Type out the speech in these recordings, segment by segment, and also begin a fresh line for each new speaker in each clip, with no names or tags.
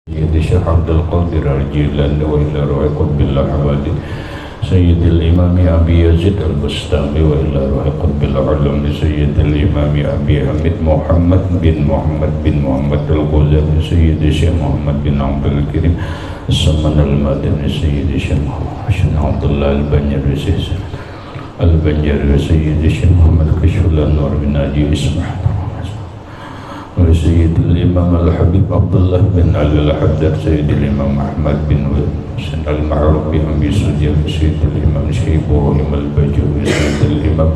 سيد الشيخ عبد القادر الجيلاني وإلى روح قطب الأحوال سيد الإمام أبي يزيد البستامي وإلى روح قطب العلم سيد الإمام أبي حميد محمد بن محمد الغزالي سيد الشيخ محمد بن عبد الكريم السمن المدني سيد الشيخ محمد عبد الله البنجري سيد الشيخ محمد كشف الأنوار بن ناجي إسماعيل وسيد الإمام الحبيب عبد الله بن علي الحداد سيد الإمام أحمد بن حسين المعروف بأبي سديان سيد الإمام شيخ إبراهيم البجوي سيد الإمام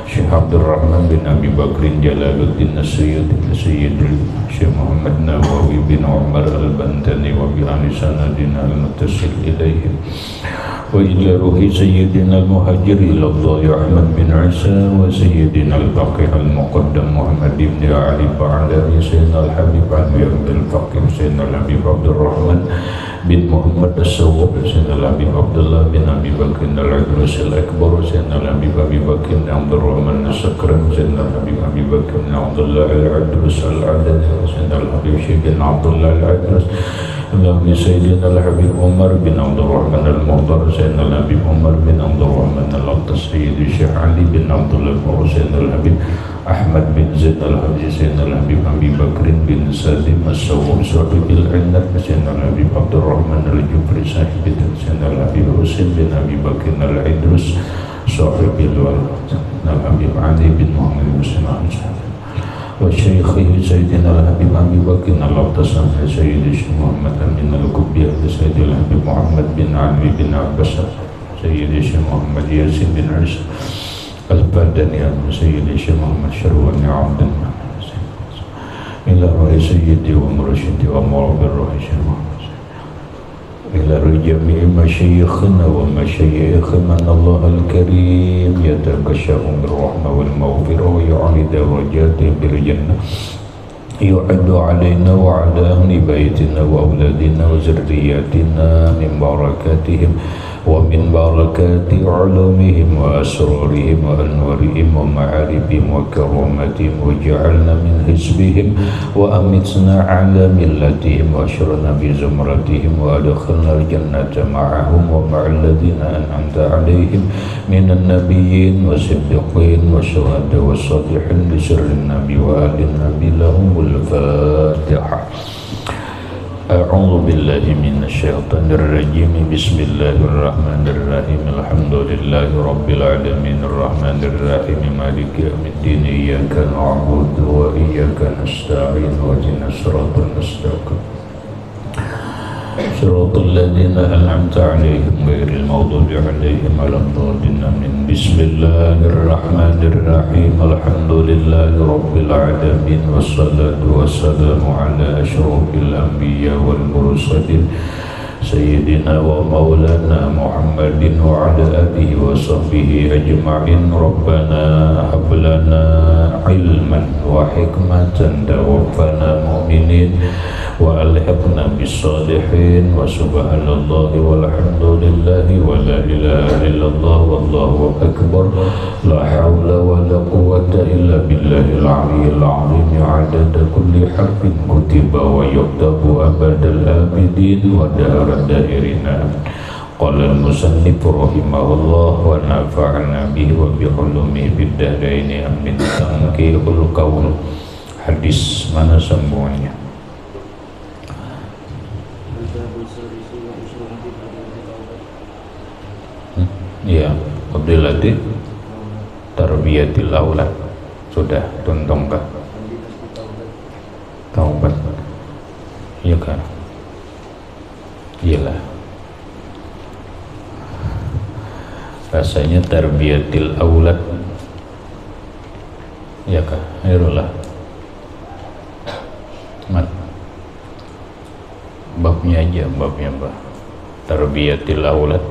شيخ عبد الرحمن بن أبي بكر جلال الدين سيد الشيخ محمد نووي بن عمر البنتني وبأن سندنا المتصل إليهم وإلى روح سيدنا المهاجر إلى الله أحمد بن عيسى وسيدنا الباقي المقدم محمد بن علي بعدني سيدنا الحبيب علي بن الفقير سيدنا الحبيب عبد الرحمن بن محمد السوق سيدنا الحبيب عبد الله بن أبي بكر العدرس الأكبر سيدنا الحبيب أبي بكر بن عبد الرحمن السكرن سيدنا الحبيب أبي بكر بن عبد الله العدرس العدني سيدنا الحبيب شيخ بن عبد الله العدرس اللهم سيدنا الحبيب عمر بن عبد الرحمن المهضر سيدنا الحبيب عمر بن عبد الرحمن الأقدس سيد الشيخ علي بن عبد الله سيدنا الحبيب أحمد بن زيد الحبيب سيدنا الحبيب أبي بكر بن سالم السوق صاحب العنب سيدنا الحبيب عبد الرحمن الجبري صاحب سيدنا الحبيب حسين بن أبي بكر العدرس صاحب الولد سيدنا الحبيب علي بن محمد بن سلام وشيخه سيدنا الحبيب أبي بكر الأقدس سيد الشيخ محمد بن الكبير سيد الحبيب محمد بن علي بن عباس سيد الشيخ محمد ياسين بن عيسى البدني سيد الشيخ محمد شروان عبد المنعم إلى روح سيدي ومرشدي ومرب الروح إلى جميع مشايخنا ومشايخ من الله الكريم يتغشاهم بالرحمة والمغفرة ويعلي درجاته بالجنة يعد علينا وعلى أهل بيتنا وأولادنا وذرياتنا من بركاتهم ومن بركات علومهم وأسرارهم وأنوارهم ومعارفهم وكرامتهم واجعلنا من حزبهم وأمتنا على ملتهم وأشرنا بزمرتهم وأدخلنا الجنة معهم ومع الذين أنعمت عليهم من النبيين والصديقين والشهداء والصالحين بسر النبي وآل النبي لهم الفاتحة. أعوذ بالله من الشيطان الرجيم بسم الله الرحمن الرحيم الحمد لله رب العالمين الرحمن الرحيم مالك يوم الدين إياك نعبد وإياك نستعين واهدنا الصراط المستقيم صراط الذين أنعمت عليهم غير المغضوب عليهم ولا الضالين آمين. بسم الله الرحمن الرحيم الحمد لله رب العالمين والصلاة والسلام على أشرف الأنبياء والمرسلين سيدنا ومولانا محمد وعلى آله وصحبه أجمعين. ربنا هب لنا علما وحكمة توفنا مؤمنين وألحقنا بالصالحين وسبحان الله والحمد لله ولا إله إلا الله والله أكبر لا حول ولا قوة إلا بالله العلي العظيم عدد كل حرف كتب ويكتب أبد الآبدين ودار الدائرين. قال المصنف رحمه الله ونفعنا به وبعلومه في الدارين آمين. تنقيح القول hadis mana sambungannya? Ya, fadilati tarbiyatil aulad. Sudah tuntungkah? Taubat. Iya kan? Iyalah. Rasanya tarbiyatil aulad. Ya kan? Ayolah. Mat. Babnya aja, babnya apa? Tarbiyatil aulad.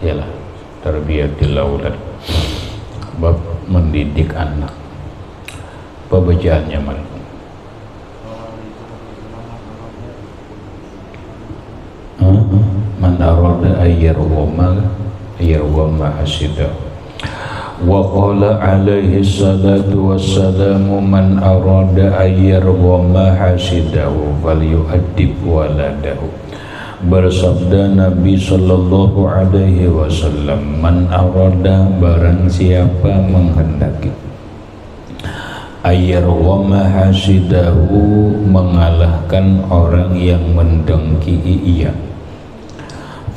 Iyalah. Tarbiyatil aulad, bab mendidik anak. Apa bacaannya mal? Man arada ayyarwama hasida Wa qala alaihi salatu wassalamu man arada ayyarwa mahasidahu falyu'addib waladahu. Bersabda Nabi sallallahu alaihi wasallam, man arada, barang siapa menghendaki, ayyarwa mahasidahu, mengalahkan orang yang mendengki ia,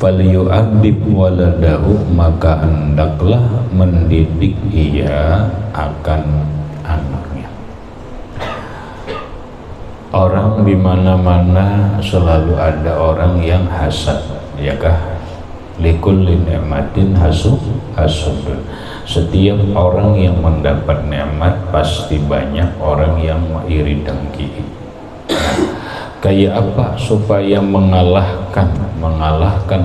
falyu'addib waladahu, maka hendaklah mendidik ia akan anaknya. Orang di mana-mana selalu ada orang yang hasad, ya kah? Likulli ni'matin hasudun. Setiap orang yang mendapat nikmat pasti banyak orang yang iri dengki. Kayak apa supaya mengalahkan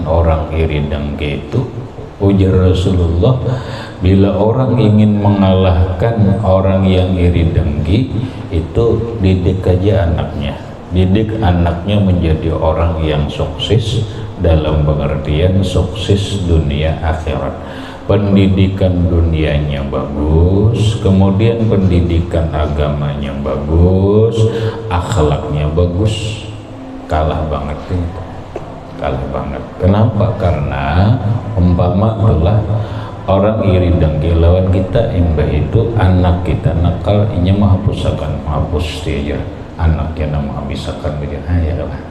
orang iri dengki itu? Ujar Rasulullah, bila orang ingin mengalahkan orang yang iri dengki, itu didik aja anaknya. Didik anaknya menjadi orang yang sukses, dalam pengertian sukses dunia akhirat. Pendidikan dunianya bagus, kemudian pendidikan agamanya bagus, akhlaknya bagus. Kalah banget itu, kalah banget. Kenapa? Karena umpama itulah orang iri dengki lawan kita, imbah itu anak kita nakal, inya menghapuskan, menghapus dia anaknya nama menghapuskan dia, ya lah,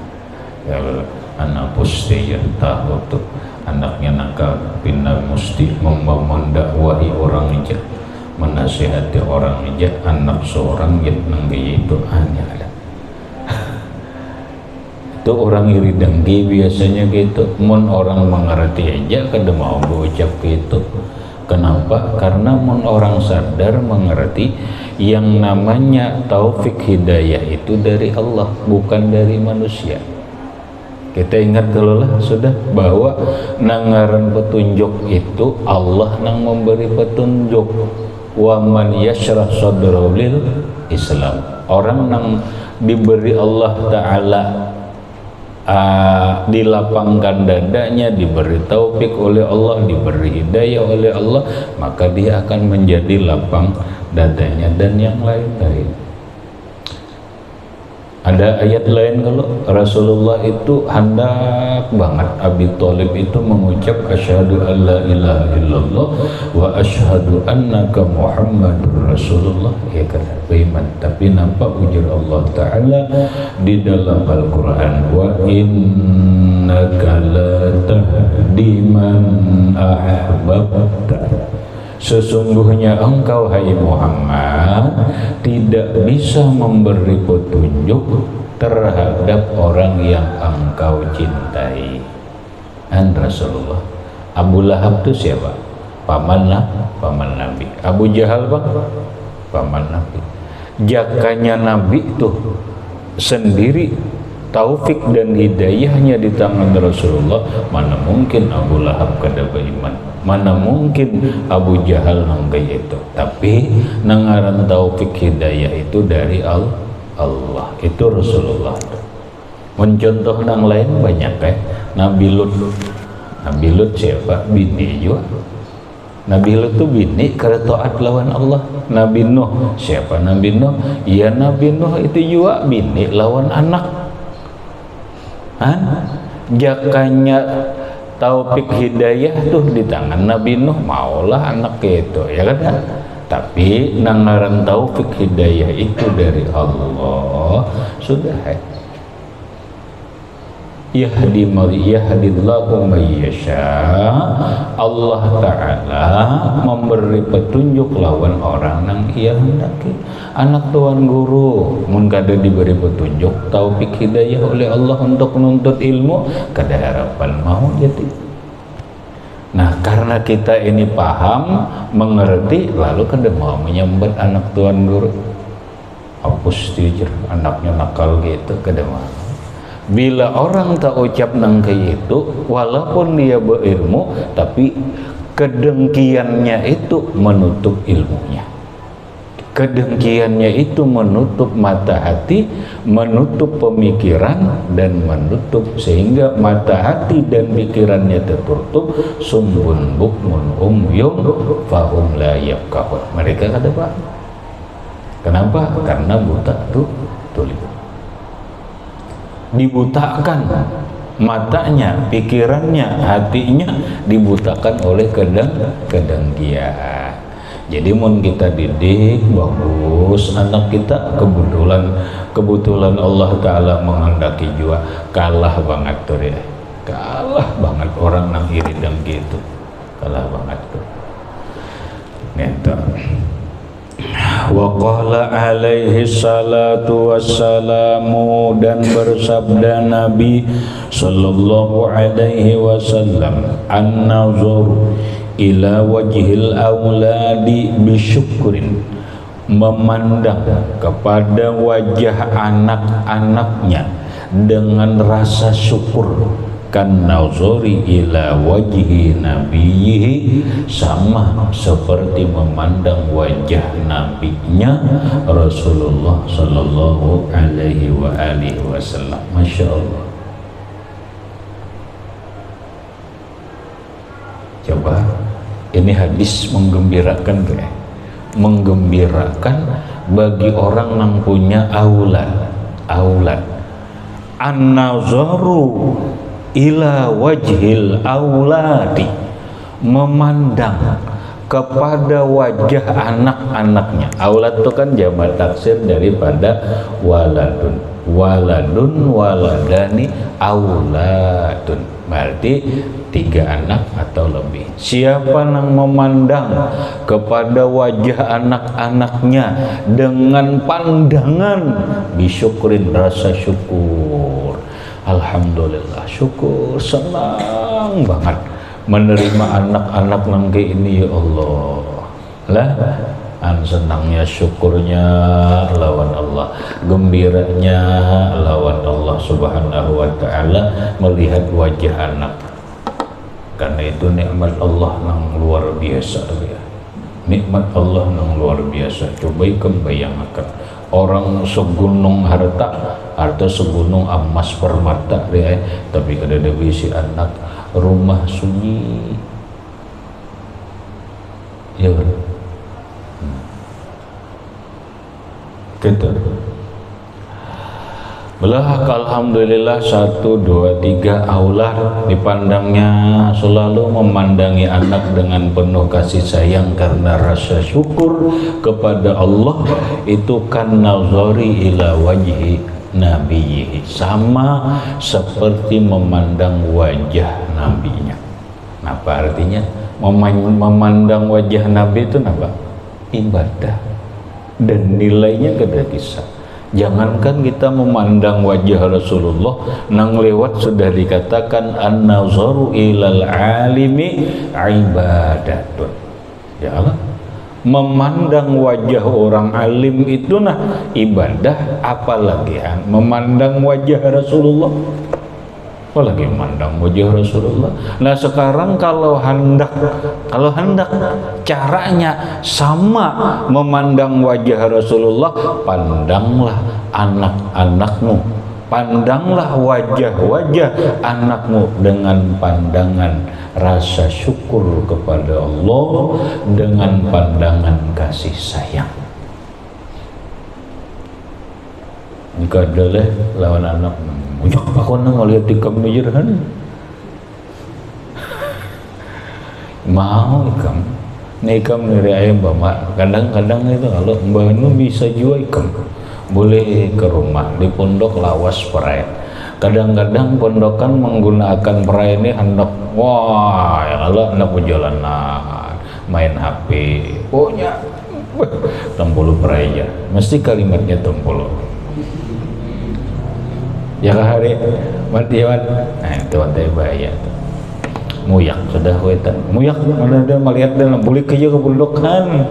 ya lah, anak hapus dia tahu tuh. Anaknya nakal, pindah mesti mendakwahi orang aja, menasihati orang aja, anak seorang yang nanggi itu hanya ada. Itu orang iri dengki biasanya gitu. Mun orang mengerti aja kada mau berucap gitu. Kenapa? Karena mun orang sadar mengerti yang namanya taufik hidayah itu dari Allah, bukan dari manusia. Kita ingat dulu lah sudah bahwa nangaran petunjuk itu Allah nang memberi petunjuk. Wa man yashrah sadrahu lil Islam. Orang nang diberi Allah Ta'ala dilapangkan dadanya, diberi taufik oleh Allah, diberi hidayah oleh Allah, maka dia akan menjadi lapang dadanya dan yang lain-lain. Ada ayat lain kalau Rasulullah itu hendak banget Abi Thalib itu mengucap asyhadu alla ilaha illallah wa asyhadu annaka Muhammadur Rasulullah, ya kan beriman. Tapi nampak ujar Allah Ta'ala di dalam Al-Quran, wa innaka la tahdi man ahbabta, sesungguhnya engkau hai Muhammad tidak bisa memberi petunjuk terhadap orang yang engkau cintai. Dan Rasulullah, Abu Lahab itu siapa? Paman Nabi. Abu Jahal bang, paman Nabi. Jakanya Nabi itu sendiri taufik dan hidayahnya di tangan Rasulullah. Mana mungkin Abu Lahab kada beriman, mana mungkin Abu Jahal nanggai itu. Tapi nangaran taufik hidayah itu dari Allah, itu Rasulullah. Mencontoh nang lain banyak Nabi Lut. Nabi Lut siapa? Bini juga. Nabi Lut itu bini karena taat lawan Allah. Nabi Nuh siapa? Nabi Nuh, ya Nabi Nuh itu juga bini lawan anak. Jakanya taufik hidayah tuh di tangan Nabi Nuh, maulah anak itu, ya kan? Tapi nangaran taufik hidayah itu dari Allah. Sudah yahdillahu may yasha, Allah Ta'ala memberi petunjuk lawan orang nang ia hendaki. Anak tuan guru mun kada diberi petunjuk taufik hidayah oleh Allah untuk menuntut ilmu, kada harapan mau jadi. Nah, karena kita ini paham, mengerti, lalu kada mau menyambat anak tuan guru. Hapus tijer, anaknya nakal gitu, kada mau. Bila orang tak ucap nang kayak itu, walaupun dia berilmu, tapi kedengkiannya itu menutup ilmunya. Kedengkiannya itu menutup mata hati, menutup pemikiran, dan menutup sehingga mata hati dan pikirannya tertutup. Sumbun bukmun umyum fahum la yafqahun. Mereka kada paham. Kenapa? Karena buta tuli. Dibutakan matanya, pikirannya, hatinya dibutakan oleh kedengkian. Jadi mun kita didik bagus anak kita, kebetulan Allah Ta'ala menghendaki juga kalah banget tuh ya, kalah banget orang nang iri dengki itu, kalah banget tuh gitu. Wa qala alaihi salatu wassalamu, dan bersabda Nabi sallallahu alaihi wasallam, an-nazar ila wajhil auladi bisyukrin, memandang kepada wajah anak-anaknya dengan rasa syukur. Kan nazari ila wajhi nabiyhi, sama seperti memandang wajah nabinya Rasulullah sallallahu alaihi wa alihi wasallam. Masya Allah. Coba, ini hadis menggembirakan ya, menggembirakan bagi orang yang punya aulad. An-nazaru ila wajhil auladi, memandang kepada wajah anak-anaknya. Aulad itu kan jamak taksir daripada waladun, waladani, auladun, berarti 3 anak atau lebih. Siapa yang memandang kepada wajah anak-anaknya dengan pandangan bisyukrin, rasa syukur, alhamdulillah, syukur, senang banget menerima anak-anak nangke ini ya Allah lah. Senangnya, syukurnya lawan Allah, gembiranya lawan Allah subhanahu wa ta'ala melihat wajah anak. Karena itu nikmat Allah yang luar biasa ya. Nikmat Allah yang luar biasa. Coba ikam bayangkan orang segunung harta segunung emas permata ya, tapi kada ada bisi anak, rumah sunyi ya kan. Gitu. Belah alhamdulillah 1, 2, 3 aulad dipandangnya, selalu memandangi anak dengan penuh kasih sayang karena rasa syukur kepada Allah. Itu kan nazari ila wajhi nabiyhi, sama seperti memandang wajah nabinya. Apa artinya? Memandang wajah nabi itu apa? Ibadah, dan nilainya kada kisah. Jangankan kita memandang wajah Rasulullah, nang lewat sudah dikatakan an-nazaru ilal alimi ibadatun. Ya Allah, memandang wajah orang alim itu nah ibadah, apalagi memandang wajah Rasulullah, apalagi memandang wajah Rasulullah. Nah sekarang kalau hendak caranya sama memandang wajah Rasulullah, pandanglah anak-anakmu, pandanglah wajah-wajah anakmu dengan pandangan rasa syukur kepada Allah, dengan pandangan kasih sayang. Jika adalah lawan anak, aku nang ngeliat ikam nujurhan, mau ikam niri ayam bapak. Kadang-kadang itu kalau mbak nu bisa juga ikam boleh ke rumah di pondok lawas perai. Kadang-kadang pondokan menggunakan perai ini hendak wah ya kalau hendak perjalanan main HP punya tempulu perai ya, mesti kalimatnya tempulu ya hari matiwan. Nah itu wantai bahaya tuh. Muyak sudah wetan, muyak mana dia melihat dan boleh kerja ke pondokan.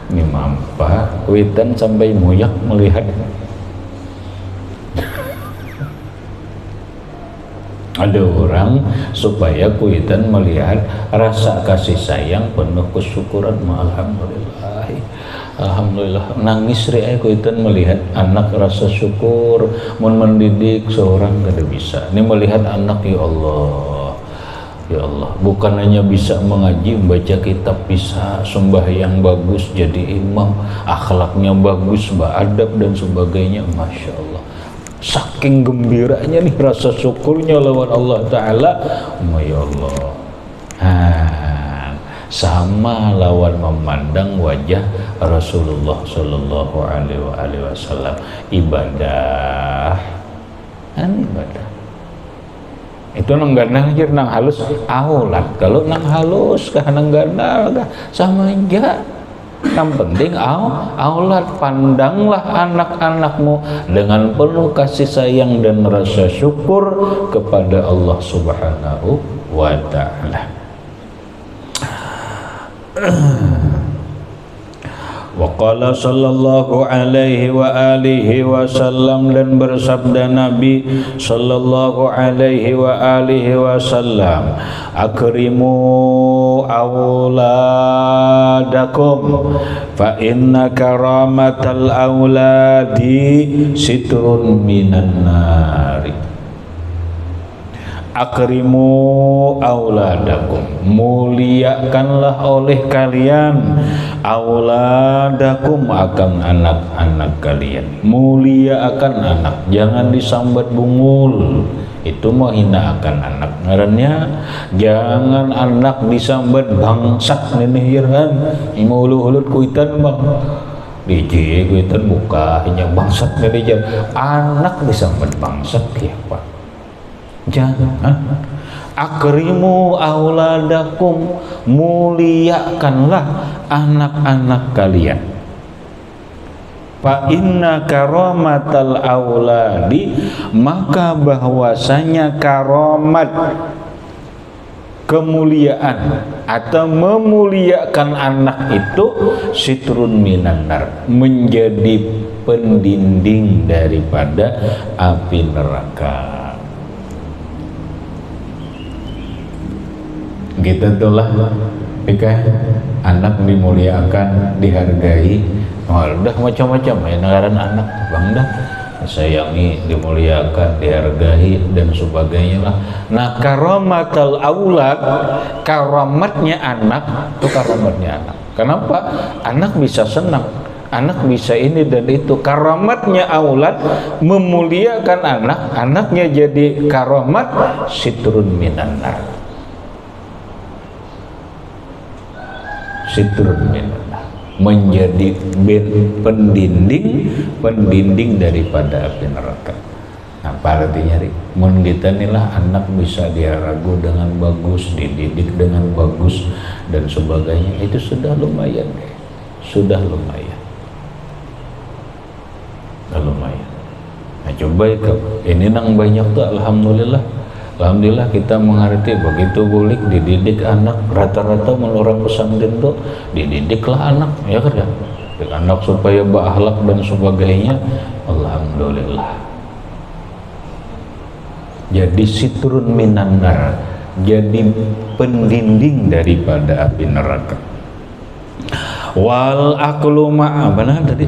Ini mampa wetan sampai muyak melihat. Ada orang supaya kuitan melihat rasa kasih sayang penuh kesyukuran. Alhamdulillah, alhamdulillah, nangis ria kuitan melihat anak rasa syukur. Mun mendidik seorang kada bisa, ini melihat anak, ya Allah, ya Allah, bukan hanya bisa mengaji, membaca kitab bisa, sembahyang bagus, jadi imam, akhlaknya bagus, beradab dan sebagainya, masya Allah. Saking gembiranya nih rasa syukurnya lawan Allah Ta'ala, ya Allah. Sama lawan memandang wajah Rasulullah Sallallahu Alaihi Wasallam. Ibadah, ibadah. Itu nang gandang aja, nang halus aulat. Kalau nang halus kah nang gandang kah sama aja. Yang penting aulat, pandanglah anak-anakmu dengan penuh kasih sayang dan rasa syukur kepada Allah Subhanahu wa Ta'ala. Wa qala sallallahu alaihi wa alihi wasallam, dan bersabda Nabi sallallahu alaihi wa alihi wasallam, akrimu auladakum fa inna karamatal auladi sitrun minan nari. Akrimu auladakum, muliakanlah oleh kalian auladakum, akan anak-anak kalian. Mulia akan anak, jangan disambat bungul, itu menghina akan anak. Ngarannya jangan anak disambat bangsat nenek hirhan, imuluhulut kuitan bang DJ kuitan buka hanya bangsat nenek, anak disambat bangsat ya Pak. Jangan. Akrimu auladakum, muliakanlah anak-anak kalian. Fa inna karamatal auladi, maka bahwasanya karomat, kemuliaan atau memuliakan anak itu sitrun minan nar, menjadi pendinding daripada api neraka. Gitu itulah anak dimuliakan, dihargai. Udah macam-macam ya negara anak bang, dah sayangi, dimuliakan, dihargai dan sebagainya lah. Nah, karamatul aulad, karamatnya anak itu karamatnya anak. Kenapa? Anak bisa senang, anak bisa ini dan itu. Karamatnya aulad, memuliakan anak, anaknya jadi karamat, sitrun minan nar, sitrun minan nar, menjadi pendinding daripada api neraka. Apa artinya? Mun kita inilah anak bisa diragu dengan bagus, dididik dengan bagus dan sebagainya, itu sudah lumayan, sudah lumayan, lumayan. Nah, coba ini nang banyak tuh, alhamdulillah. Alhamdulillah kita mengerti begitu bulik dididik anak, rata-rata orang pesantren tuh dididiklah anak, ya kan ya, anak supaya berakhlak dan sebagainya. Alhamdulillah. Jadi sitrun minan nar, jadi pendinding daripada api neraka. Wal aqlu ma'a, benar tadi.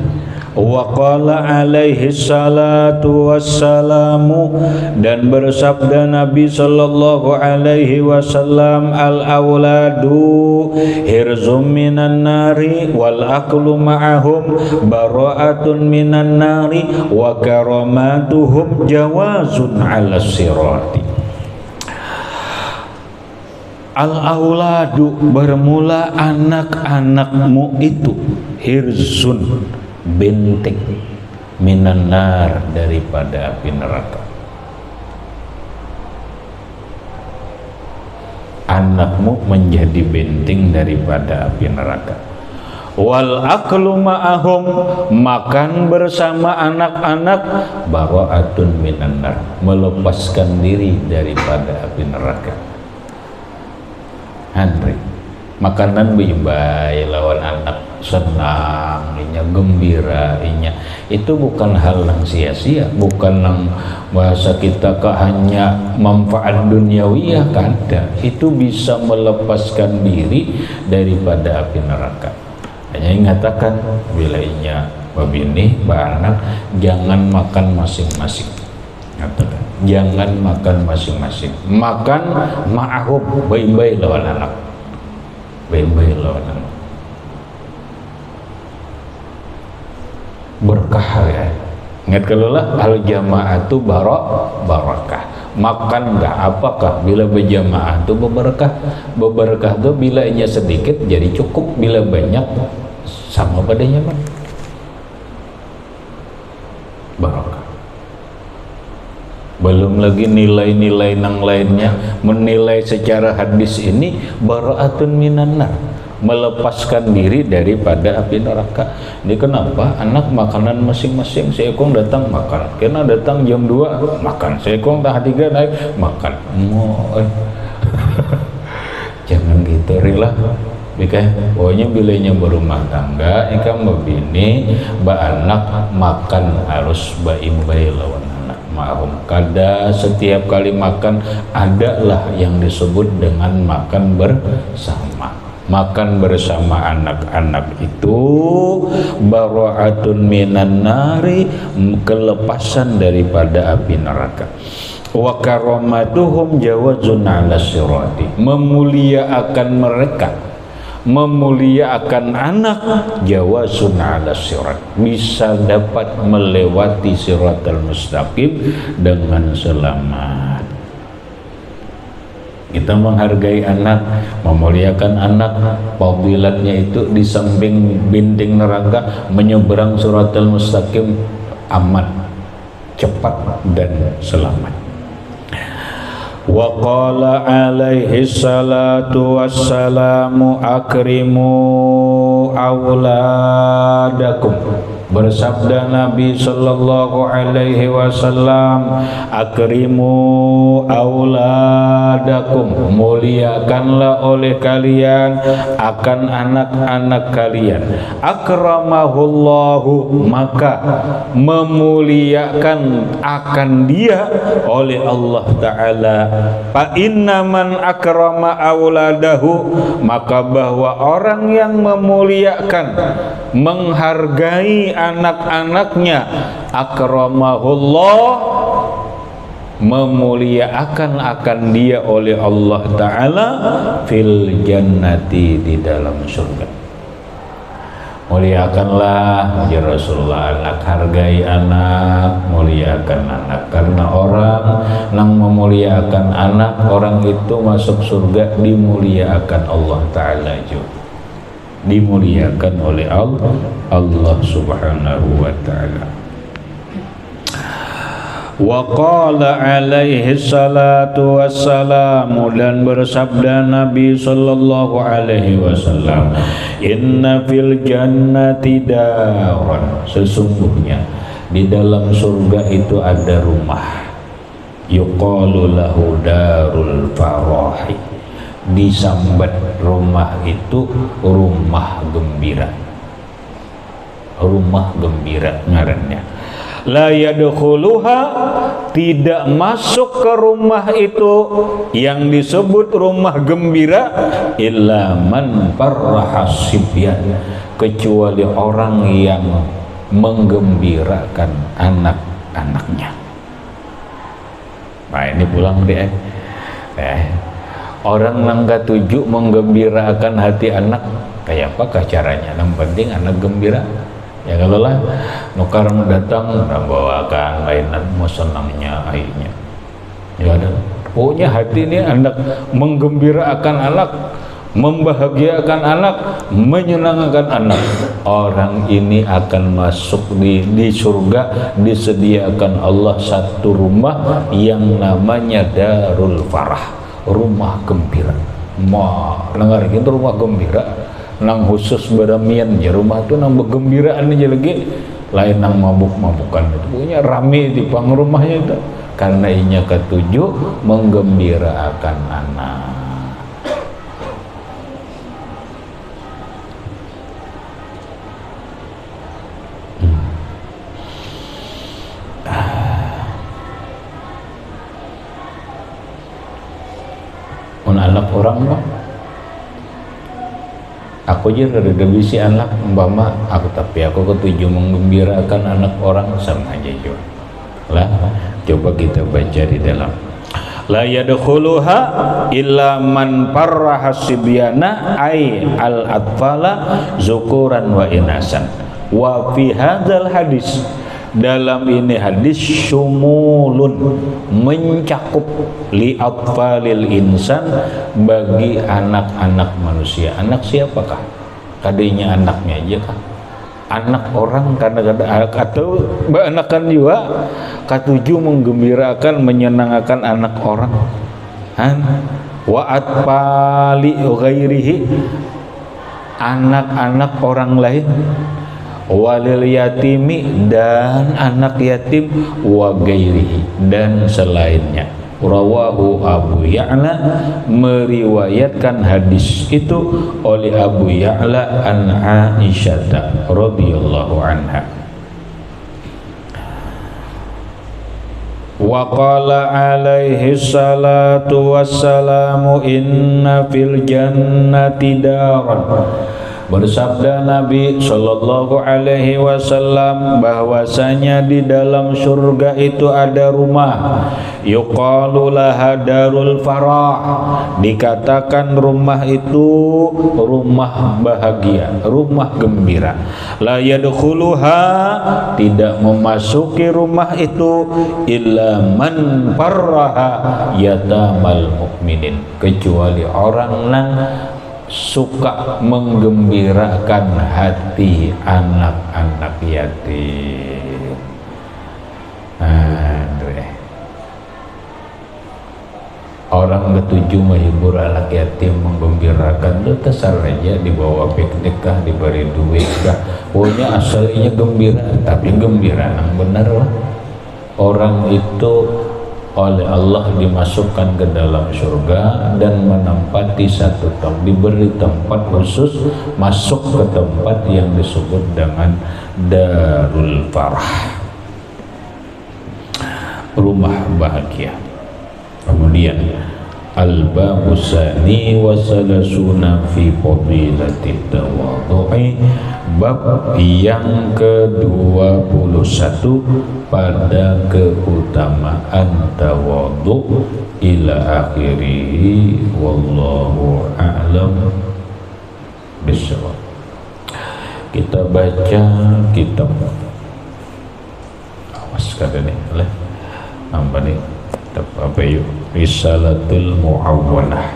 Wa qala alaihi salatu wassalamu, dan bersabda Nabi sallallahu alaihi wasallam, al auladu hirzum minan nari wal aqlu ma'ahum bara'atun minan nari wa karamatuhum jawazun ala sirati. Al-auladu, bermula anak-anakmu itu, hirzun, benteng, minan nar, daripada api neraka. Anakmu menjadi benteng daripada api neraka. Wal aklu ma'ahum, makan bersama anak-anak, bara'atun minan nar, melepaskan diri daripada api neraka. Andre, makanan bimbai lawan anak senang inya gembira inya itu bukan hal yang sia-sia, bukan yang bahasa kita hanya manfaat duniawiyah, kada. Itu bisa melepaskan diri daripada api neraka. Hanya ingatakan bila inya babini baanak jangan makan masing-masing, katakan jangan makan masing-masing, makan ma'ahub baik-baik lawan anak, baik-baik lawan anak. Berkah ya. Ingat kalau lah al jamaatu barakah. Makan enggak apakah bila berjamaah itu berberkah. Berberkah itu bila inya sedikit jadi cukup, bila banyak sama padanya Pak. Barakah. Belum lagi nilai-nilai yang lainnya, menilai secara hadis ini baraatun minan nar, melepaskan diri daripada api neraka. Ini kenapa anak makanan masing-masing, seekong datang makan, karena datang jam 2 makan, seekong tahap 3 naik makan. Jangan gitu rela. Pokoknya bilanya berumah tangga ikan membini anak makan harus baik-baik lawan anak mahum. Kada setiap kali makan adalah yang disebut dengan makan bersama. Makan bersama anak-anak itu bara'atun minan nari, kelepasan daripada api neraka. Wa karamatuhum jawazun 'ala sirati, memuliakan mereka, memuliakan anak, jawazun 'ala sirat, bisa dapat melewati siratal mustaqim dengan selamat. Kita menghargai anak, memuliakan anak, fadilatnya itu di samping bintang neraka menyeberang siratal mustaqim aman, cepat dan selamat. Wa qala alaihi salatu wassalamu akrimu auladakum, bersabda Nabi sallallahu alaihi wasallam, akrimu auladakum, muliakanlah oleh kalian akan anak-anak kalian. Akramahullahu, maka memuliakan akan dia oleh Allah Ta'ala. Fa inna man akrama auladahu, maka bahwa orang yang memuliakan, menghargai anak-anaknya, akramahullah, memuliakan akan dia oleh Allah Ta'ala fil jannati, di dalam surga. Muliakanlah ya Rasulullah anak, hargai anak, muliakan anak, karena orang yang memuliakan anak, orang itu masuk surga dimuliakan Allah Ta'ala juga, dimuliakan oleh Allah Subhanahu wa Ta'ala. Wa qala alaihi salatu wassalamu, dan bersabda Nabi sallallahu alaihi wasallam, inna fil jannati daran, sesungguhnya di dalam surga itu ada rumah, yuqalu lahu darul farahi, disambat rumah itu rumah gembira, rumah gembira ngarannya. La yadkhuluha, tidak masuk ke rumah itu yang disebut rumah gembira, illa man farraha sibyan, kecuali orang yang menggembirakan anak-anaknya. Nah ini pulang deh. Orang yang ketujuh menggembirakan hati anak, kayak apakah caranya? Yang penting anak gembira. Ya kalau lah nukarang datang bawakan mainan, mau senangnya airnya. Ya ada. Pokoknya hati ini anak menggembirakan anak, membahagiakan anak, menyenangkan anak. Orang ini akan masuk di surga, disediakan Allah satu rumah yang namanya Darul Farah, rumah gembira. Mau dengar itu rumah gembira. Nang khusus beramian ya rumah tuh nang bergembiraan aja lagi, lain nang mabuk-mabukan itu punya rame di pang rumahnya itu, karena inya ketujuh menggembirakan anak. mun anak orang mah aku aja rada bisi anak umpama aku, tapi aku ketujuh menggembirakan anak orang sama aja juga lah. Coba kita baca di dalam la yadkhuluha illa man farraha sibyana ay al atfala zukuran wa inasan. Wa fi hadzal hadis, dalam ini hadis syumulun mencakup li atfalil insan, bagi anak-anak manusia. Anak siapakah? Kadenya anaknya aja kah? Anak orang kadang-kadang atau anakan juga katujuh menggembirakan menyenangkan anak orang. Wa atfali ghairihi, anak-anak orang lain, walil yatimi, dan anak yatim, wa ghairihi, dan selainnya. Rawahu Abu Ya'la, meriwayatkan hadis itu oleh Abu Ya'la an Aisyah radhiyallahu anha. Wa qala alaihi salatu wassalamu inna fil jannati daran. Bersabda Nabi Sallallahu Alaihi Wasallam bahwasanya di dalam surga itu ada rumah, yuqalu laha darul farah, dikatakan rumah itu rumah bahagia, rumah gembira. La yadkhuluha, tidak memasuki rumah itu illa man farraha yatamal mukminin, kecuali orang yang suka menggembirakan hati anak-anak yatim. Orang ketujuh menghibur anak yatim, menggembirakan itu terserah aja, dibawa piknik kah, diberi duit kah, pokoknya asalnya gembira, tapi gembira yang benar lah. Orang itu oleh Allah dimasukkan ke dalam surga dan menempati satu tempat, diberi tempat khusus, masuk ke tempat yang disebut dengan darul farah, rumah bahagia. Kemudian al-babu sani wa salasuna fi fadilati tawadhu'i, bab yang ke-21 pada keutamaan tawadhu ila akhirih. Wallahu a'lam bishawab. Kita baca kitab, awas kada nih oleh apa nih, kitab apa yuk, Risalatul Mu'awwanah,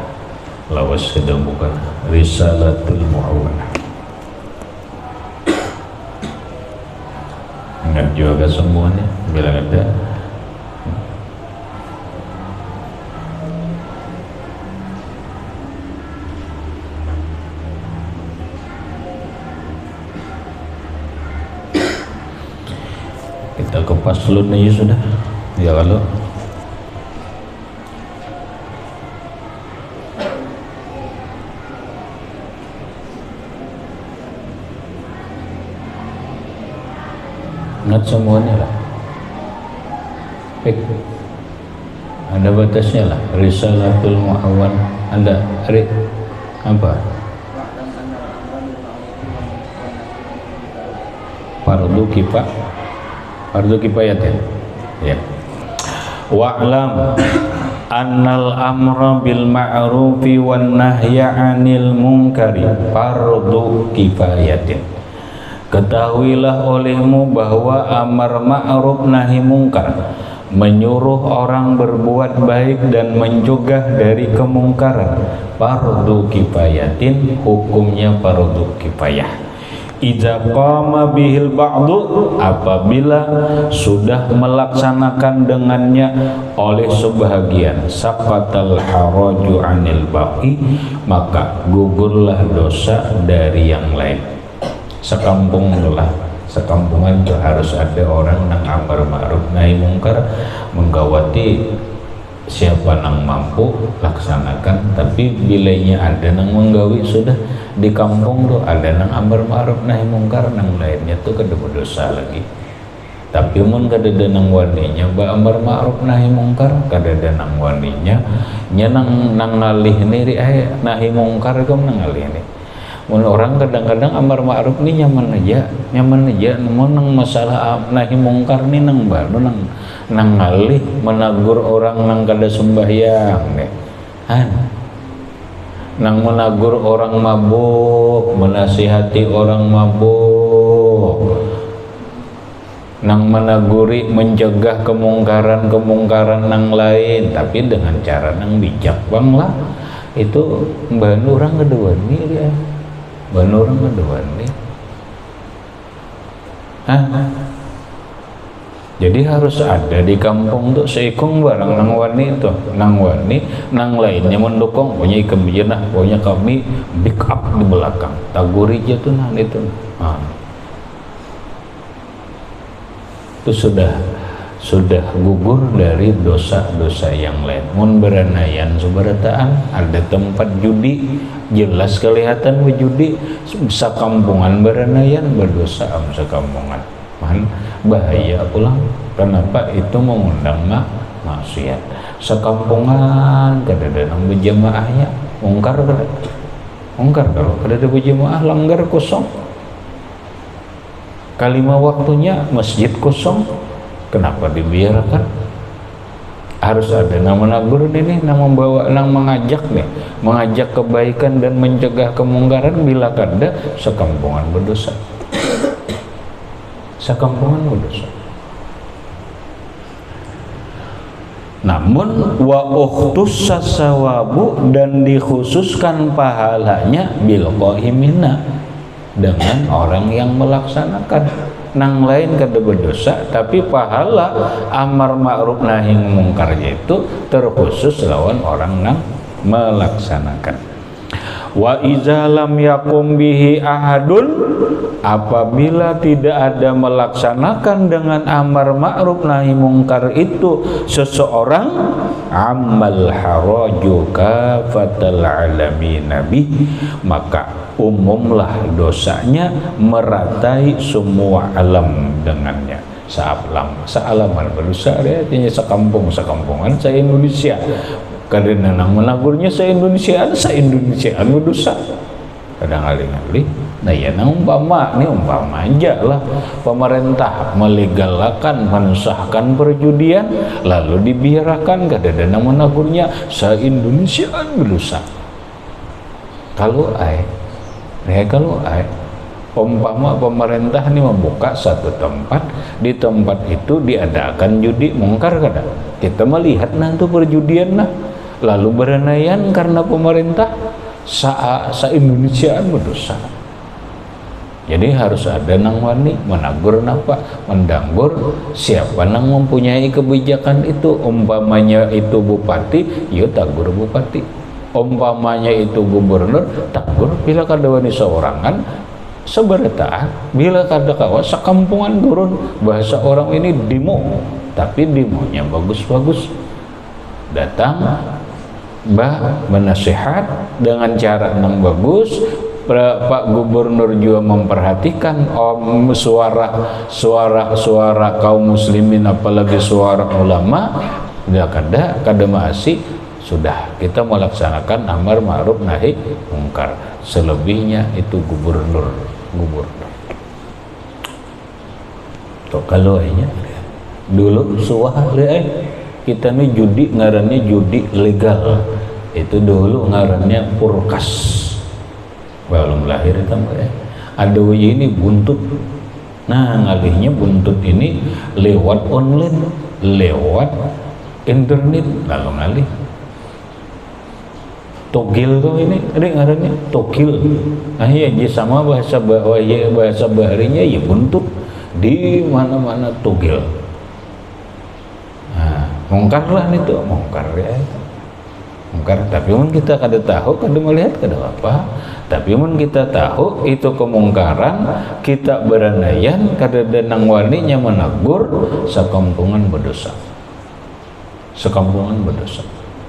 lawas sedang bukan Risalatul Mu'awwanah. Ingat juga semuanya bila ada. Kita ke paslon aja sudah ya. Kalau ingat semuanya lah, ada batasnya lah. Risalatul Mu'awwan ada apa? Fardu kifayah ya. Wa'lam annal amra bil ma'rufi wan nahya 'anil munkari fardu kifayatin. Ketahuilah olehmu bahwa amar ma'ruf nahi mungkar, menyuruh orang berbuat baik dan mencegah dari kemungkaran, fardu kifayatin, hukumnya fardu kifayah. Idza qama bihil ba'du, apabila sudah melaksanakan dengannya oleh sebahagian, saqatal haraju 'anil baqi, maka gugurlah dosa dari yang lain. Sekampungan itu harus ada orang nang amar ma'ruf nahi mungkar, menggawati siapa nang mampu laksanakan. Tapi bilanya ada nang menggawi, sudah di kampung tuh ada nang amar ma'ruf nahi mungkar, nang lainnya tuh kedua dosa lagi. Tapi mun kadada nang waninya ba amar ma'ruf nahi mungkar, kadada nang waninya nya nang ngalih ni nahi mungkar kam nang ngalih ni. Mun orang kadang-kadang amar ma'ruf ni nyaman aja, namun nang masalah nahi mungkar ni nang baru nang ngalih menagur orang nang kada sembahyang ni. Nang menagur orang mabuk, menasihati orang mabuk, nang menaguri, mencegah kemungkaran nang lain, tapi dengan cara nang bijak bang lah. Itu bahan orang kedewani dia, bahan orang kedewani. Jadi harus ada di kampung tuh seikung barang nang wani tuh, nang lainnya mendukung, punya kebijakan, punya kami backup di belakang, taguri aja tuh nah itu. Itu sudah gugur dari dosa-dosa yang lain. Mun beranayan subarataan ada tempat judi, jelas kelihatan berjudi, sakampungan beranayan berdosa sakampungan. Bahaya pulang. Kenapa? Itu mengundang maksiat. Sekampungan kadada nang berjamaahnya mungkar kalau kadada berjamaah langgar kosong. Kalimah waktunya masjid kosong, kenapa dibiarkan? Harus ada nama menagur ini, nama membawa, nang mengajak nih, mengajak kebaikan dan mencegah kemungkaran. Bila kada sekampungan berdosa, sekampungan berdosa. Namun wa ukhtus sawabu, dan dikhususkan pahalanya bil qaimina, dengan orang yang melaksanakan. Nang lain kada berdosa, tapi pahala amar ma'ruf nahi mungkar itu terkhusus lawan orang nang melaksanakan. Wa iza lam yakum bihi ahadun, apabila tidak ada melaksanakan dengan amar ma'ruf nahi mungkar itu seseorang, amal haraju kafatal alamin nabi, maka umumlah dosanya meratai semua alam dengannya. Sealaman berdosa, artinya sekampungan se-Indonesia. Karena nang menagurnya se-Indonesiaan berdosa. Kadang kali nah ya nang umpama aja lah pemerintah melegalkan, mensahkan perjudian, lalu dibiarkan, kadang nang menagurnya se-Indonesiaan berdosa. Kalau umpama pemerintah ini membuka satu tempat, di tempat itu diadakan judi mungkar kada, kita melihat nanti perjudian lalu berenaian karena pemerintah se-Indonesiaan berdosa. Jadi harus ada nang wani menagur napa, mendanggur siapa nang mempunyai kebijakan itu. Umpamanya itu bupati, ya tagur bupati. Umpamanya itu gubernur, tagur. Bila kada wani seorangan, seberataan. Bila kada kawa sekampungan turun. Bahasa orang ini demo, tapi demonya bagus-bagus. Datang menasihat dengan cara yang bagus. Pak Gubernur juga memperhatikan suara kaum muslimin, apalagi suara ulama. Kada masih sudah kita melaksanakan amar ma'ruf nahi mungkar. Selebihnya itu gubernur. Tuh kalau dulu kita nih judi, ngarannya judi legal. Itu dulu ngarannya purkas. Belum lahir ada ini buntut. Nah ngalihnya buntut ini lewat online, lewat internet, lalu ngalih togil tuh ini ngarannya togil. Nah ya sama bahasa baharinya ya buntut, di mana-mana togil. Nah mungkar lah itu, mungkar ya itu mungkar. Tapi mun kita kada tahu, kada melihat, kada apa. Tapi mun kita tahu itu kemungkaran, kita beranaian, kada nang waninya menegur, sekampungan berdosa.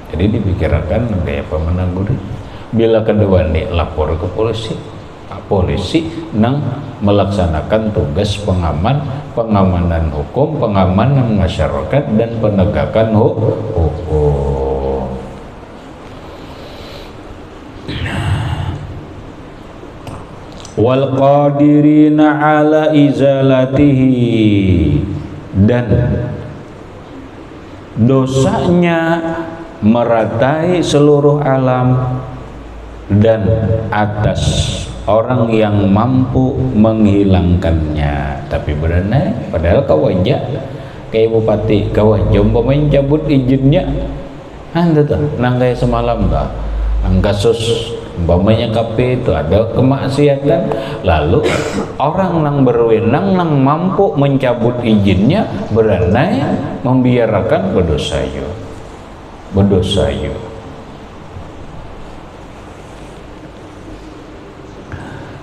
Jadi dipikirkan kayak apa menegur. Bila kada wani lapor ke polisi. Polisi nang melaksanakan tugas pengaman pengamanan hukum, pengamanan masyarakat, dan penegakan hukum. Wal qadirina ala izalatihi, dan dosanya meratai seluruh alam dan atas orang yang mampu menghilangkannya. Tapi berenai padahal kawajak kayak bupati kawajak umpamanya cabut izinnya anda tuh nang kayak semalam tuh nang kasus umpamanya KP itu ada kemaksiatan, lalu orang nang berwenang nang mampu mencabut izinnya berenai membiarkan berdosa.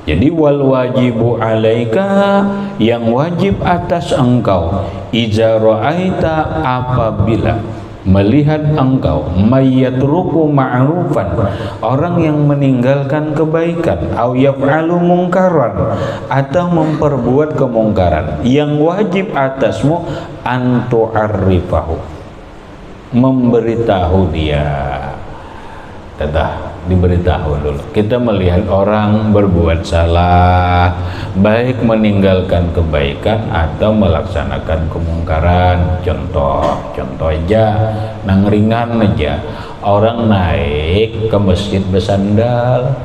Jadi wal wajibu alaika, yang wajib atas engkau, iza ra'aita, apabila melihat engkau, mayyatruku ma'rufan, orang yang meninggalkan kebaikan, au yaf'alu mungkaran, atau memperbuat kemungkaran, yang wajib atasmu antu'arrifahu, memberitahu dia. Diberitahu dulu. Kita melihat orang berbuat salah, baik meninggalkan kebaikan atau melaksanakan kemungkaran. Contoh aja, nang ringan aja, orang naik ke masjid bersandal.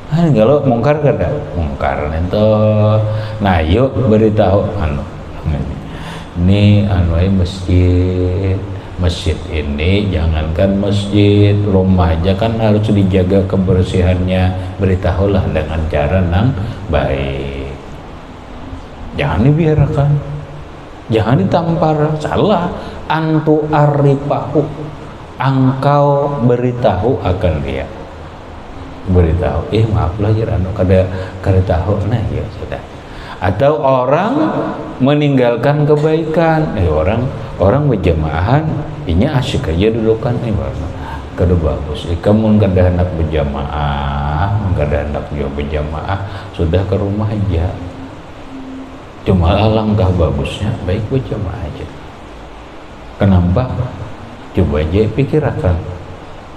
Kalau mungkar kada? Mungkar itu. Nah, yuk beritahu ini masjid ini, jangankan masjid, rumah aja kan harus dijaga kebersihannya. Beritahulah dengan cara nang baik, jangan dibiarkan, jangan ditampar. Salah. Antu aripahu, engkau beritahu akan dia. Beritahu, maaflah ya kada tahu, nah ya sudah. Atau orang meninggalkan kebaikan, orang berjamaah, ini asyik aja dudukan, kada bagus. Kamu kada hendak berjamaah, kada hendak juga berjamaah, sudah ke rumah aja. Cuma alangkah bagusnya baik berjamaah aja. Kenapa? Coba aja pikirkan.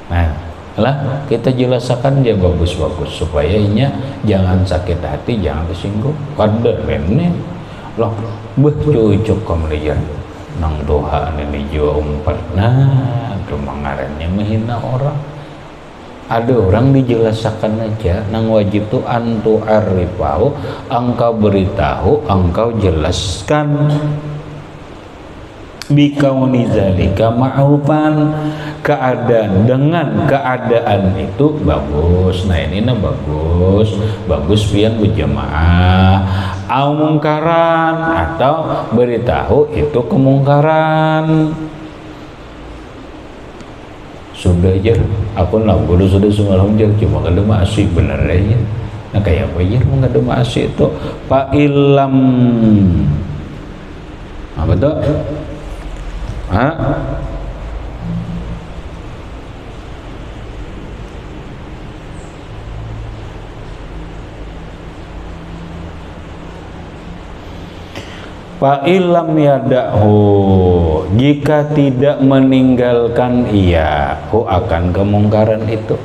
Nah, lah kita jelaskan dia bagus-bagus supaya inya jangan sakit hati, jangan tersinggung. Kada ini loh cucuk kemudian nang doa ini jua umpat. Nah itu mengarannya menghina orang. Ada orang dijelaskan aja, nang wajib tuh antu arifahu, engkau beritahu, engkau jelaskan. Bikauni zalika ma'rufan, keadaan, dengan keadaan itu bagus. Nah ini bagus pian berjamaah. Au mungkaran, atau beritahu itu kemungkaran. Sudah aja, aku nak dulu sudah semalam aja, cuma kada masih bener aja. Nah kayak apa aja kada masih itu Pak Ilham apa tuh? Fa illam yadahu, jika tidak meninggalkan ia akan kemungkaran itu.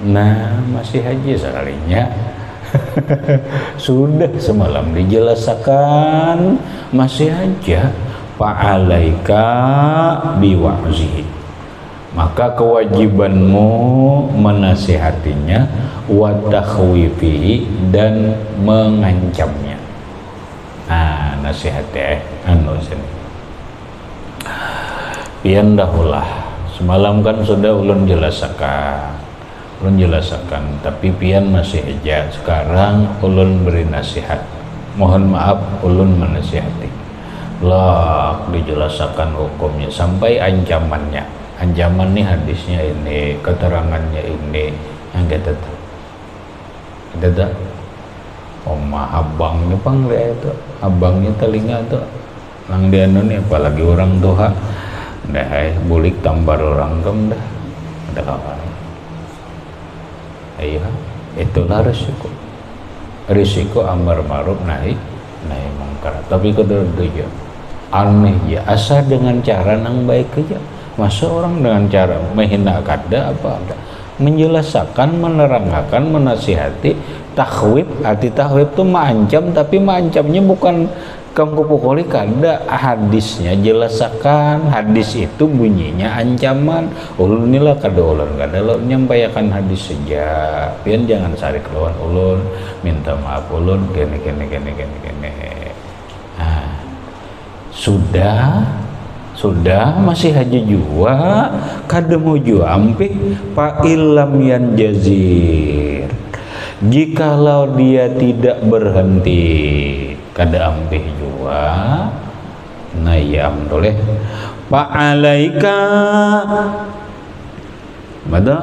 Nah masih haji sekalinya. Sudah semalam dijelaskan masih aja. Fa'alaika biwa'zihi, maka kewajibanmu menasihatinya, wa takhwifihi, dan mengancamnya. Nah nasihatnya sini pian dahulah. Semalam kan sudah ulun jelaskan, tapi pian masih aja. Sekarang ulun beri nasihat, mohon maaf ulun menasihati. Lah dijelaskan hukumnya sampai ancamannya. Ancaman nih hadisnya ini, keterangannya ini, yang kita abangnya panggil itu, abangnya telinga tuh, nang dia nih apalagi orang doha, dah bulik tambar orang dah, ada kawan. Iya, itulah risiko amar ma'ruf nahi nahi mungkar. Tapi kudu ya aneh ya, asa dengan cara nang baik aja. Masa orang dengan cara menghina kada apa ada, menjelaskan, menerangkan, menasihati, takhwib. Arti takhwib itu mengancam, tapi mengancamnya bukan kamu pukuli kada, hadisnya jelaskan. Hadis itu bunyinya ancaman. Ulun inilah kada ulun kada lo nyampaikan hadis saja, pian jangan sari keluar ulun, minta maaf ulun gini. Nah, sudah masih aja jua kada mau jua ampe pa ilam yan jazir, jikalau dia tidak berhenti kada ampe jua nah ya amdoleh pa alaika mada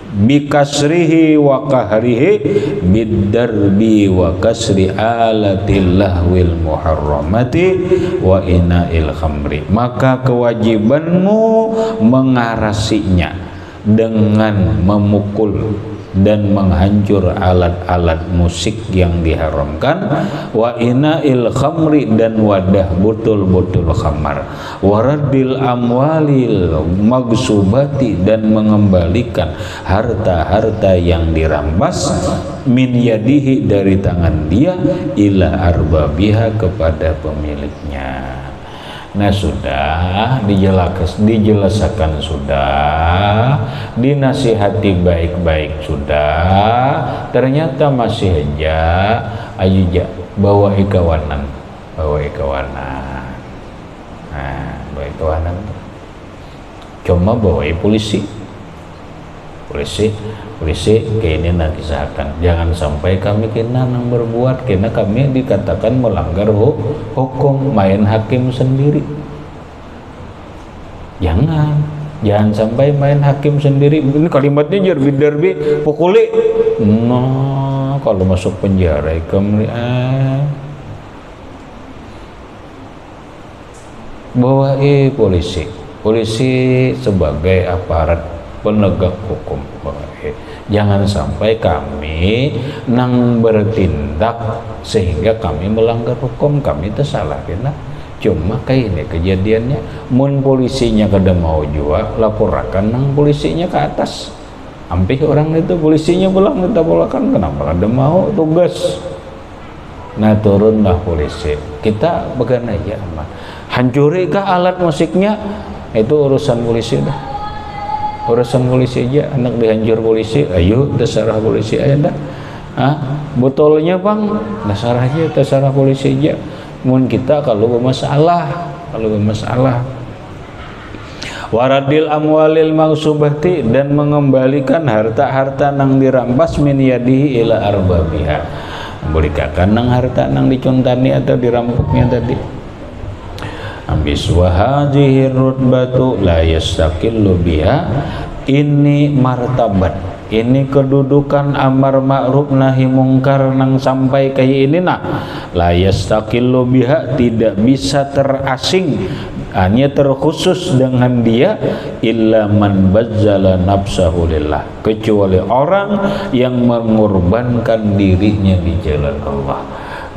bikasrihi wa kahrihi bidarbi wa kasri alatil lahwil muharramati wa ina'il khamri. Maka kewajibanmu mengarasinya dengan memukul dan menghancur alat-alat musik yang diharamkan, wa ina'il khamri dan wadah botol-botol khamar, waradil amwalil magsubati dan mengembalikan harta-harta yang dirampas, min yadihi dari tangan dia, ila arbabiha kepada pemiliknya. Nah sudah dijelaskan sudah, dinasihati baik-baik sudah, ternyata masih aja aja bawa ikawanan. Nah, bawa ikawanan cuma bawa polisi kayak ini nanti seakan jangan sampai kami kena nang berbuat, karena kami dikatakan melanggar hukum, main hakim sendiri. Jangan sampai main hakim sendiri. Ini kalimatnya jarbi pukuli. Nah, kalau masuk penjara kami bawa polisi sebagai aparat penegak hukum. Jangan sampai kami nang bertindak sehingga kami melanggar hukum, kami itu salah kena. Cuma kayak ini kejadiannya, mun polisinya kada mau jua, laporkan nang polisinya ke atas. Ampe orang itu polisinya pulang minta polakan, kenapa kada mau tugas. Nah turunlah polisi, kita began aja aman. Hancuri kah alat musiknya, itu urusan polisi dah. Urusan polisi aja, anak dihancur polisi, ayo terserah polisi aja dah. Botolnya bang, terserah polisi aja. Mun kita kalau bermasalah, waradil amwalil mausubati dan mengembalikan harta-harta nang dirampas min yadihi ila arbabiha, berikan nang harta nang dicuntani atau dirampoknya tadi. Ambis wa hadhihi rutbatu la yastaqillu biha, ini martabat, ini kedudukan amar ma'ruf nahi mungkar nang sampai kayak ini nah la yastaqillu biha, tidak bisa terasing, hanya terkhusus dengan dia, illa man bazzala nafsahu lillah, kecuali orang yang mengorbankan dirinya di jalan Allah.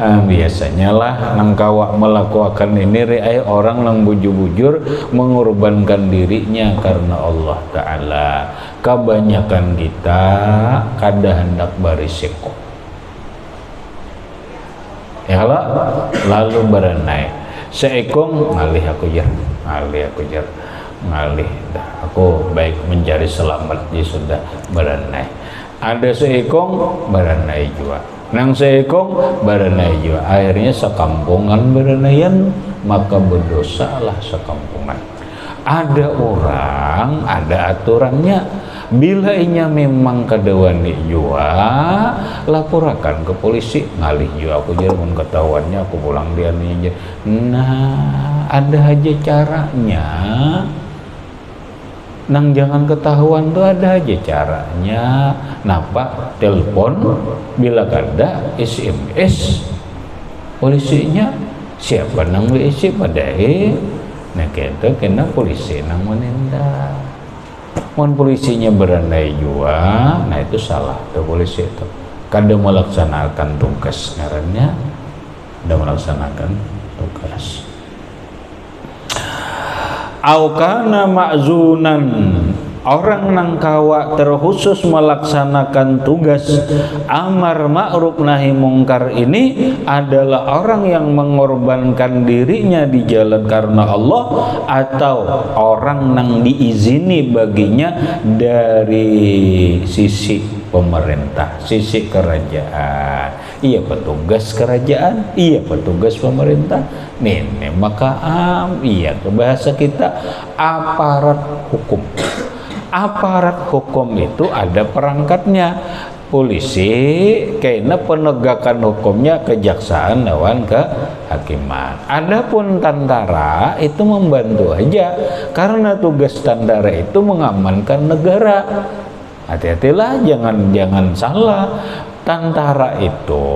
Biasanya lah nang kawak melakukan ini orang nang bujur-bujur mengorbankan dirinya karena Allah Ta'ala. Kebanyakan kita kada hendak berisiko ya lalu berenai seekong ngalih aku jar aku baik mencari selamat di sudah berenai, ada seekong berenai juga nang seekong berenai juga, akhirnya sekampungan berenaian, maka berdosalah sekampungan. Ada orang, ada aturannya, bila inya memang kadawani jua, laporkan ke polisi, ngalih jua aku jalan ketahuannya, aku pulang dia nih. Nah, ada aja caranya. Nang jangan ketahuan tuh ada aja caranya. Napa telepon, bila kada SMS polisinya siapa nang WC padahal nah kita kena polisi nang menenda. Mun polisinya berandai jua, nah itu salah tuh polisi itu. kada melaksanakan tugas ngarannya kada melaksanakan tugas. Au kana ma'zunan, orang nang kawa terkhusus melaksanakan tugas amar ma'ruf nahi mungkar ini adalah orang yang mengorbankan dirinya di jalan karena Allah, atau orang nang diizini baginya dari sisi pemerintah, sisi kerajaan. Iya petugas kerajaan, iya petugas pemerintah. Nih maka iya ke bahasa kita aparat hukum. Aparat hukum itu ada perangkatnya. Polisi kayaknya penegakan hukumnya kejaksaan lawan kehakiman. Adapun tentara itu membantu aja, karena tugas tentara itu mengamankan negara. Hati-hatilah, jangan salah. Tentara itu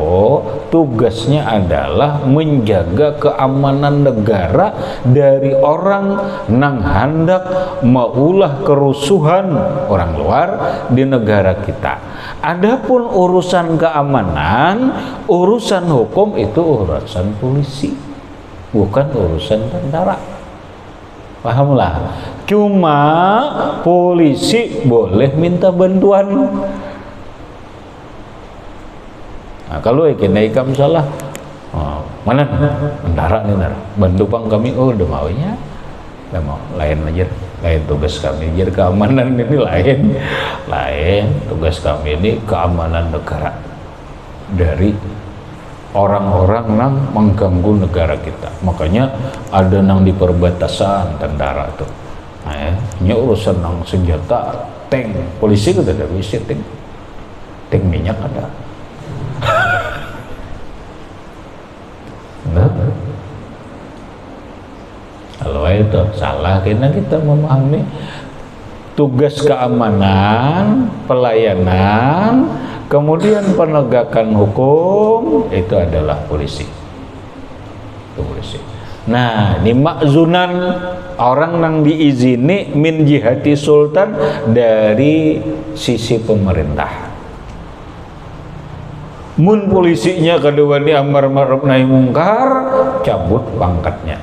tugasnya adalah menjaga keamanan negara dari orang nang hendak maulah kerusuhan orang luar di negara kita. Adapun urusan keamanan, urusan hukum itu urusan polisi, bukan urusan tentara. Pahamlah? Cuma polisi boleh minta bantuan. Nah, kalau kena ikam salah, mana tentara nih, bantu pang kami, udah maunya, udah mau lain aja, lain tugas kami, jadi keamanan ini lain tugas kami ini keamanan negara dari orang-orang yang mengganggu negara kita. Makanya ada nang di perbatasan tentara tuh, nah, ini urusan nang senjata, tank, polisi itu ada bisa tank minyak ada. Nah, kalau itu salah kita memahami tugas keamanan, pelayanan, kemudian penegakan hukum itu adalah polisi. Itu polisi. Nah, ini makzunan, orang yang diizini min jihati sultan dari sisi pemerintah. Mun polisinya kedua di amar ma'ruf nahi mungkar, cabut pangkatnya.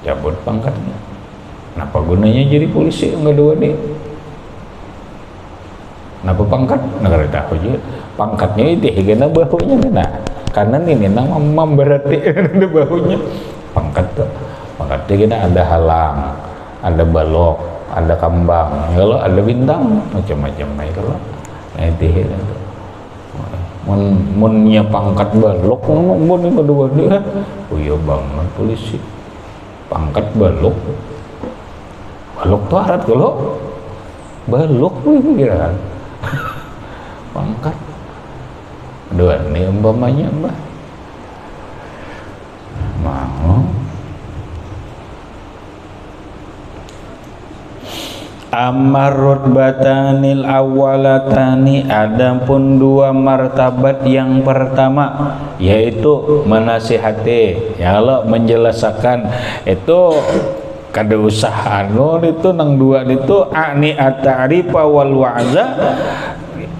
Cabut pangkatnya. Kenapa gunanya jadi polisi yang kedua nih? Kenapa pangkat? Negara tahu juga. Pangkatnya itu higana bahunya kena. Karena ini nama berarti ada bahunya. Pangkat tuh. Pangkatnya kena ada halang, ada balok, ada kambang. Kalau ada bintang macam-macam nih kalau. Nah itu tuh. Munnya pangkat balok, mun ini kedua dia, oh iya banget polisi, pangkat balok tuh arat kalau balok pikiran, pangkat, dua nih umpamanya mbah, mau. Amar rutbatanil awalatani, adapun dua martabat yang pertama yaitu menasihati, ya Allah menjelaskan itu kada usah itu nang dua itu ani at-ta'rifa wal wa'za.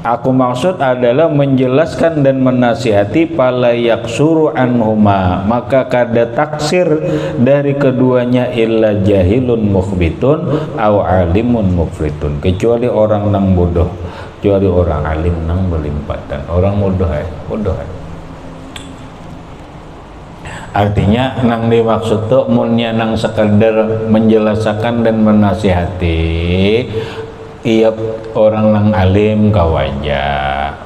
Aku maksud adalah menjelaskan dan menasihati pala yaksuru anhuma, maka kada taksir dari keduanya illa jahilun mukhbitun au alimun mufritun, kecuali orang nang bodoh, kecuali orang alim nang belimpatan. Orang bodoh bodoh. Artinya nang dimaksud tuh munnya nang sekadar menjelaskan dan menasihati, iya orang nang alim kau aja,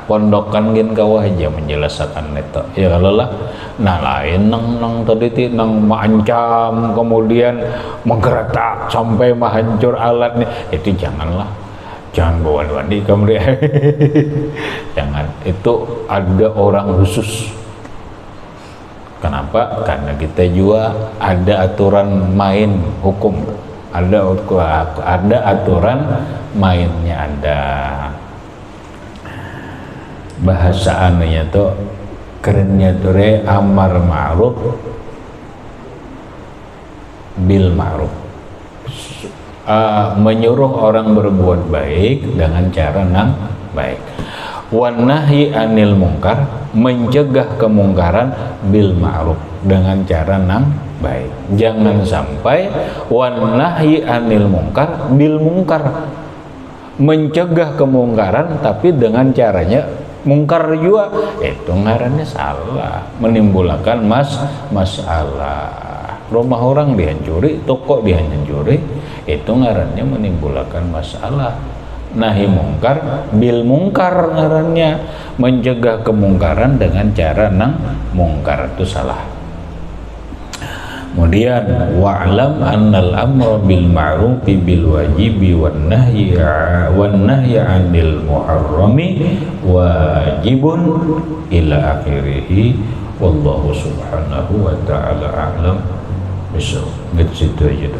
pondokan gin kau aja menjelaskan itu. Ya kalau lah, nah lain nang tadi ti nang mengancam kemudian menggeretak sampai menghancur alatnya, itu janganlah, jangan bawa di kemudian, jangan. Itu ada orang khusus. Kenapa? Karena kita juga ada aturan main hukum. Ada aturan mainnya, ada bahasa anunya tuh kerennya tuh amar ma'ruf bil ma'ruf, menyuruh orang berbuat baik dengan cara nang baik.
wan nahyi anil munkar, mencegah kemungkaran, bil ma'ruf, dengan cara yang baik. Jangan sampai wan nahyi anil munkar bil munkar, mencegah kemungkaran tapi dengan caranya mungkar juga, itu ngarannya salah, menimbulkan masalah. Rumah orang dihancuri, toko dihancuri, itu ngarannya menimbulkan masalah. Nahi mungkar bil mungkar ngarannya, mencegah kemungkaran dengan cara nang mungkar, itu salah. Kemudian wa'lam annal amra bil ma'rufi bil wajibi wan nahyi 'anil muharrami wajibun ila akhirih. Wallahu subhanahu wa ta'ala a'lam. Besok gitu aja.